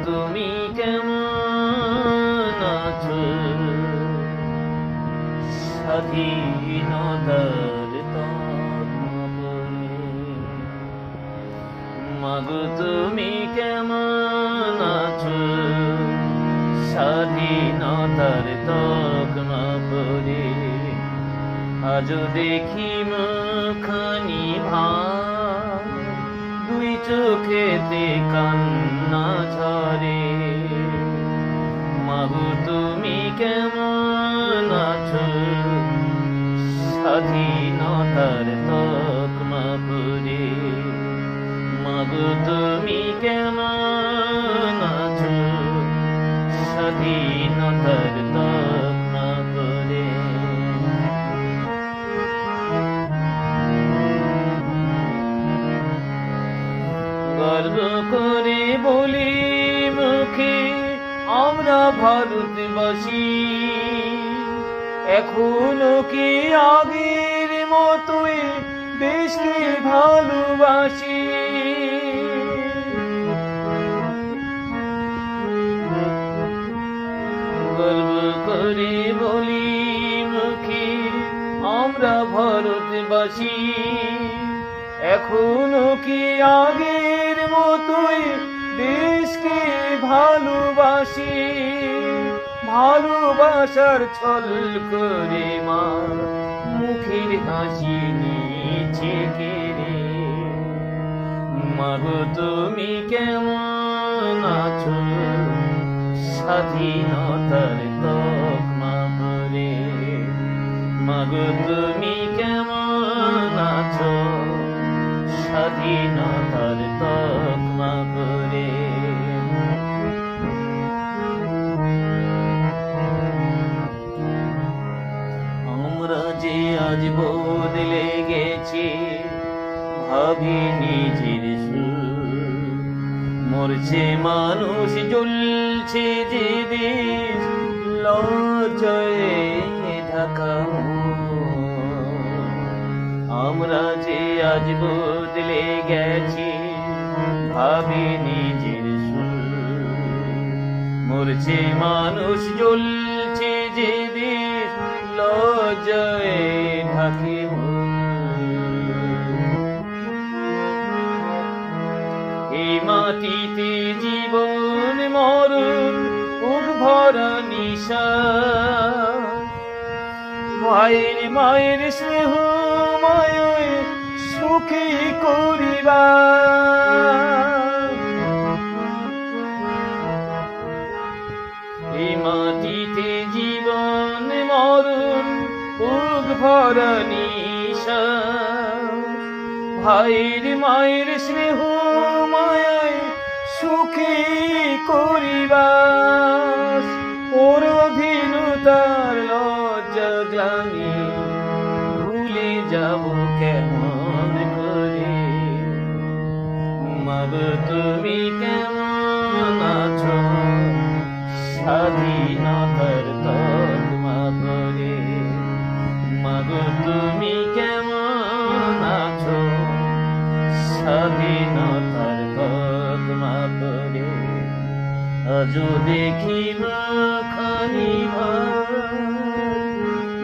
তুমি কেমন আছো? স্বাধীনতার তকমা মাগো তুমি কেমন আছো? স্বাধীনতার তকমা পরে আজও দেখি মুখখানি ভার, দুই চোখেতে কান্না ঝরে। মাগো তুমি কেমন আছো? স্বাধীনতার তকমা পরে মাগো তুমি কেমন আছো? স্বাধীনতার তকমা পরে। গর্ব করে বলি মুখে আমরা ভারতবাসী, এখনো কি আগের মতোই দেশকে ভালোবাসি। গর্ব করে বলি মুখে আমরা ভারতবাসী, এখনো কি আগের মতোই দেশকে ভালোবাসি। ভালোবাসার ছল করে মা মুখের হাসি নিচে কেড়ে। মাগো তুমি কেমন আছো? স্বাধীনতার তকমা পরে মাগো তুমি কেমন আছো? স্বাধীনতার তকমা পরে। আমরা যে আজ বদলে গেছি ভাবি নিজের সুর, মরছে মানুষ জ্বলছে যে দেশ লজ্জায় ঢাকা। আমরা যে আজ বদলে গেছি ভাবি নিজের সুর, মরছে মানুষ জ্বলছে যে দেশ লজ্জায় ঢাকে। এই মাটিতে জীবন মরণ বুক ভরা নিঃশ্বাস, মায়ের মায়ের স্নেহ মায়ে সুখী করিবা। এই মাটিতে জীবন মরণ বুক ভরা নিঃশ্বাস, ভাইয়ের মায়ের স্নেহ মায়ায় সুখী করিবাস। ওর অধীনতার লজ্জা গ্লানি ভুলে যাব কেমন করে। মাগো তুমি কেমন আছো? স্বাধীনতার তকমা পরে মাগো তুমি কেমন আছো? স্বাধীনতার তকমা পরে আজও দেখি মুখখানি ভার,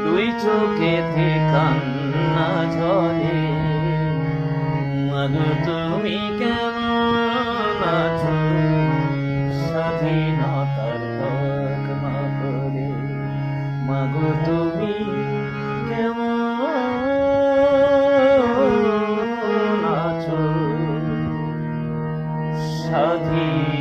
দুই চোখেতে কান্না ঝরে। মাগো তুমি কেমন আছো? স্বাধীনতার তকমা পরে মাগো তুমি কেমন আছো? স্বাধীন